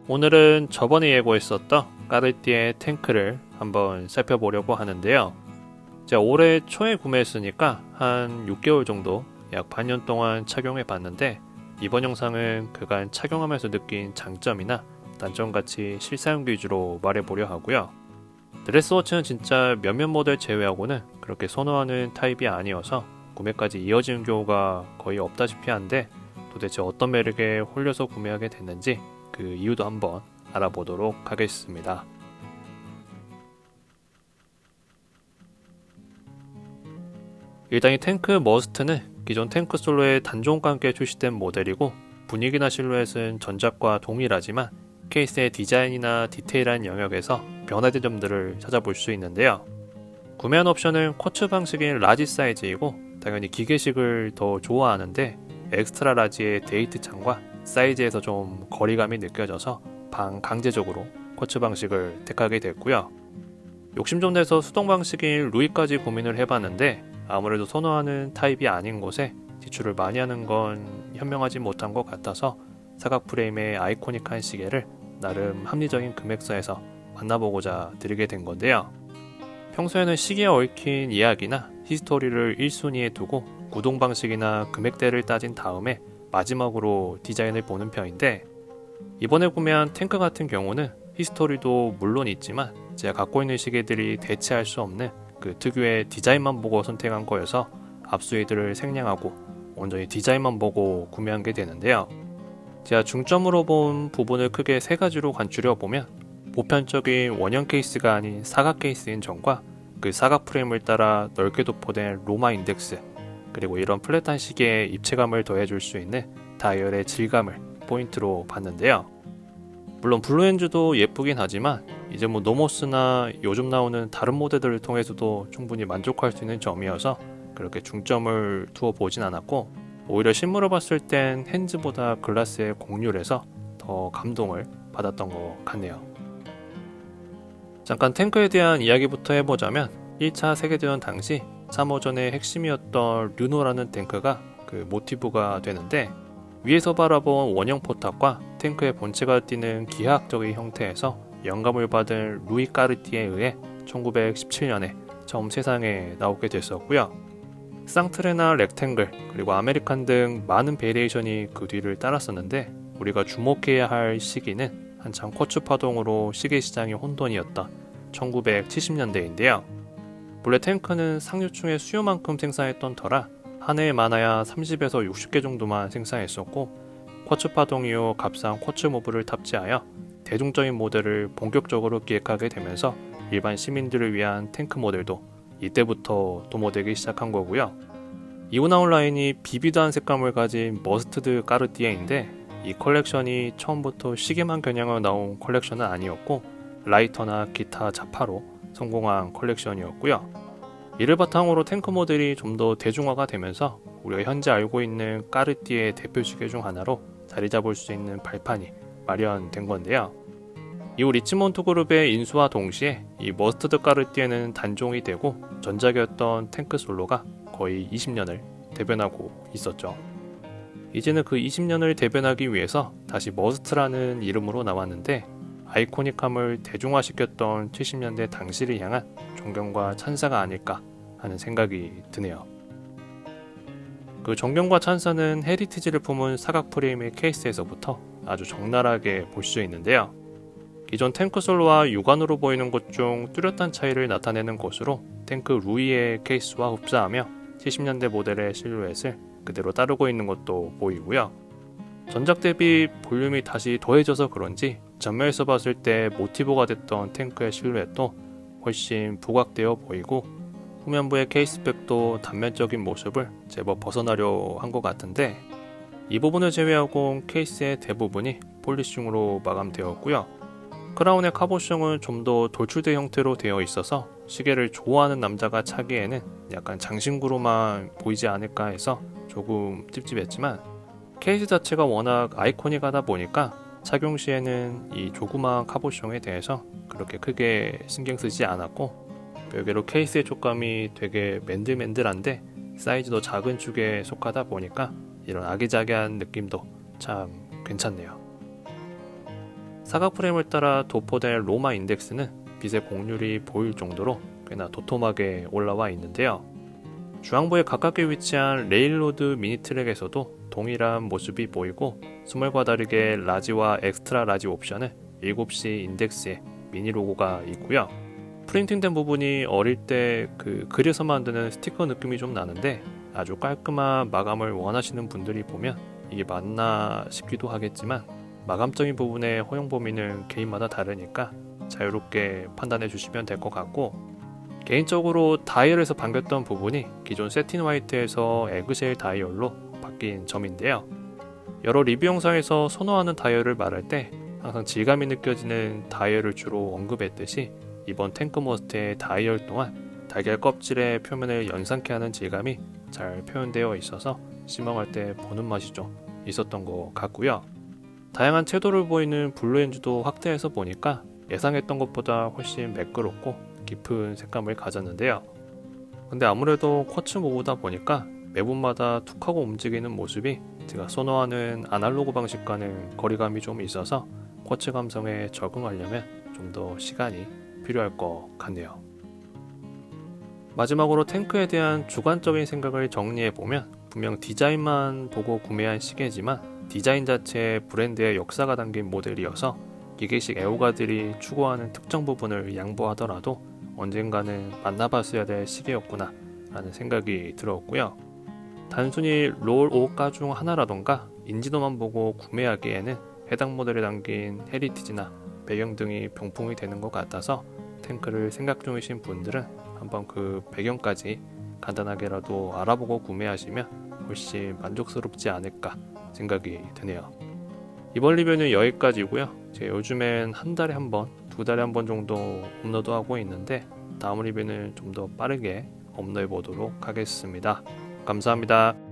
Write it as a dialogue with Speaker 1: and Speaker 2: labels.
Speaker 1: 오늘은 저번에 예고했었던 까르띠에 탱크를 한번 살펴보려고 하는데요. 제가 올해 초에 구매했으니까 한 6개월 정도, 약 반년 동안 착용해 봤는데, 이번 영상은 그간 착용하면서 느낀 장점이나 단점같이 실사용 위주로 말해보려 하고요. 드레스워치는 진짜 몇몇 모델 제외하고는 그렇게 선호하는 타입이 아니어서 구매까지 이어지는 경우가 거의 없다시피 한데, 도대체 어떤 매력에 홀려서 구매하게 됐는지 그 이유도 한번 알아보도록 하겠습니다. 일단 이 탱크 머스트는 기존 탱크 솔로의 단종과 함께 출시된 모델이고, 분위기나 실루엣은 전작과 동일하지만 케이스의 디자인이나 디테일한 영역에서 변화된 점들을 찾아볼 수 있는데요. 구매한 옵션은 쿼츠 방식인 라지 사이즈이고, 당연히 기계식을 더 좋아하는데 엑스트라 라지의 데이트 창과 사이즈에서 좀 거리감이 느껴져서 반강제적으로 쿼츠 방식을 택하게 됐고요. 욕심 좀 내서 수동 방식인 루이까지 고민을 해봤는데, 아무래도 선호하는 타입이 아닌 곳에 지출을 많이 하는 건 현명하지 못한 것 같아서 사각 프레임의 아이코닉한 시계를 나름 합리적인 금액선에서 만나보고자 드리게 된 건데요. 평소에는 시계에 얽힌 이야기나 히스토리를 1순위에 두고 구동 방식이나 금액대를 따진 다음에 마지막으로 디자인을 보는 편인데, 이번에 구매한 탱크 같은 경우는 히스토리도 물론 있지만 제가 갖고 있는 시계들이 대체할 수 없는 그 특유의 디자인만 보고 선택한 거여서 앞수위들을 생략하고 온전히 디자인만 보고 구매한 게 되는데요. 제가 중점으로 본 부분을 크게 세 가지로 간추려 보면, 보편적인 원형 케이스가 아닌 사각 케이스인 점과 그 사각 프레임을 따라 넓게 도포된 로마 인덱스, 그리고 이런 플랫한 시계에 입체감을 더해줄 수 있는 다이얼의 질감을 포인트로 봤는데요. 물론 블루엔즈도 예쁘긴 하지만 이제 노모스나 요즘 나오는 다른 모델들을 통해서도 충분히 만족할 수 있는 점이어서 그렇게 중점을 두어 보진 않았고, 오히려 실물을 봤을 땐 핸즈보다 글라스의 곡률에서 더 감동을 받았던 것 같네요. 잠깐 탱크에 대한 이야기부터 해보자면, 1차 세계대전 당시 3호전의 핵심이었던 르노라는 탱크가 그 모티브가 되는데, 위에서 바라본 원형 포탑과 탱크의 본체가 띠는 기하학적인 형태에서 영감을 받은 루이 까르띠에 의해 1917년에 처음 세상에 나오게 됐었고요. 쌍트레나 렉탱글 그리고 아메리칸 등 많은 베리에이션이 그 뒤를 따랐었는데, 우리가 주목해야 할 시기는 한창 쿼츠 파동으로 시계 시장이 혼돈이었던 1970년대인데요. 본래 탱크는 상류층의 수요만큼 생산했던 터라 한 해에 많아야 30에서 60개 정도만 생산했었고, 쿼츠 파동 이후 값싼 쿼츠 모브를 탑재하여 대중적인 모델을 본격적으로 기획하게 되면서 일반 시민들을 위한 탱크 모델도 이때부터 도모되기 시작한 거고요. 이후 나온 라인이 비비드한 색감을 가진 머스트드 까르띠에인데, 이 컬렉션이 처음부터 시계만 겨냥하여 나온 컬렉션은 아니었고 라이터나 기타 자파로 성공한 컬렉션이었고요. 이를 바탕으로 탱크 모델이 좀 더 대중화가 되면서 우리가 현재 알고 있는 까르띠에 대표 시계 중 하나로 자리 잡을 수 있는 발판이 마련된 건데요. 이후 리치몬트 그룹의 인수와 동시에 이 머스트드 까르띠에는 단종이 되고, 전작이었던 탱크 솔로가 거의 20년을 대변하고 있었죠. 이제는 그 20년을 대변하기 위해서 다시 머스트라는 이름으로 나왔는데, 아이코닉함을 대중화시켰던 70년대 당시를 향한 존경과 찬사가 아닐까 하는 생각이 드네요. 그 존경과 찬사는 헤리티지를 품은 사각 프레임의 케이스에서부터 아주 적나라하게 볼 수 있는데요. 기존 탱크 솔로와 육안으로 보이는 것 중 뚜렷한 차이를 나타내는 것으로 탱크 루이의 케이스와 흡사하며 70년대 모델의 실루엣을 그대로 따르고 있는 것도 보이고요. 전작 대비 볼륨이 다시 더해져서 그런지 전면에서 봤을 때 모티브가 됐던 탱크의 실루엣도 훨씬 부각되어 보이고, 후면부의 케이스백도 단면적인 모습을 제법 벗어나려 한 것 같은데, 이 부분을 제외하고 케이스의 대부분이 폴리싱으로 마감되었고요. 크라운의 카보숑은 좀 더 돌출된 형태로 되어 있어서 시계를 좋아하는 남자가 차기에는 약간 장신구로만 보이지 않을까 해서 조금 찝찝했지만, 케이스 자체가 워낙 아이코닉하다 보니까 착용 시에는 이 조그마한 카보숑에 대해서 그렇게 크게 신경 쓰지 않았고, 별개로 케이스의 촉감이 되게 맨들맨들한데 사이즈도 작은 축에 속하다 보니까 이런 아기자기한 느낌도 참 괜찮네요. 사각 프레임을 따라 도포된 로마 인덱스는 빛의 곡률이 보일 정도로 꽤나 도톰하게 올라와 있는데요. 중앙부에 가깝게 위치한 레일로드 미니 트랙에서도 동일한 모습이 보이고 스몰과 다르게 라지와 엑스트라 라지 옵션은 7시 인덱스에 미니 로고가 있고요. 프린팅된 부분이 어릴 때 그려서 만드는 스티커 느낌이 좀 나는데 아주 깔끔한 마감을 원하시는 분들이 보면 이게 맞나 싶기도 하겠지만 마감적인 부분의 허용 범위는 개인마다 다르니까 자유롭게 판단해 주시면 될 것 같고, 개인적으로 다이얼에서 반겼던 부분이 기존 세틴 화이트에서 에그쉘 다이얼로 바뀐 점인데요. 여러 리뷰 영상에서 선호하는 다이얼을 말할 때 항상 질감이 느껴지는 다이얼을 주로 언급했듯이 이번 탱크머스트의 다이얼 또한 달걀 껍질의 표면을 연상케 하는 질감이 잘 표현되어 있어서 시멍할 때 보는 맛이 좀 있었던 것 같고요. 다양한 채도를 보이는 블루엔즈도 확대해서 보니까 예상했던 것보다 훨씬 매끄럽고 깊은 색감을 가졌는데요. 근데 아무래도 쿼츠 모브다 보니까 매분마다 툭하고 움직이는 모습이 제가 선호하는 아날로그 방식과는 거리감이 좀 있어서 쿼츠 감성에 적응하려면 좀 더 시간이 필요할 것 같네요. 마지막으로 탱크에 대한 주관적인 생각을 정리해보면 분명 디자인만 보고 구매한 시계지만 디자인 자체에 브랜드의 역사가 담긴 모델이어서 기계식 애호가들이 추구하는 특정 부분을 양보하더라도 언젠가는 만나봤어야 될 시계였구나 라는 생각이 들었고요. 단순히 롤 5가 중 하나라던가 인지도만 보고 구매하기에는 해당 모델에 담긴 헤리티지나 배경 등이 병풍이 되는 것 같아서 탱크를 생각 중이신 분들은 한번 그 배경까지 간단하게라도 알아보고 구매하시면 훨씬 만족스럽지 않을까 생각이 드네요. 이번 리뷰는 여기까지고요. 제가 요즘엔 한 달에 한 번, 두 달에 한 번 정도 업로드하고 있는데 다음 리뷰는 좀 더 빠르게 업로드해 보도록 하겠습니다. 감사합니다.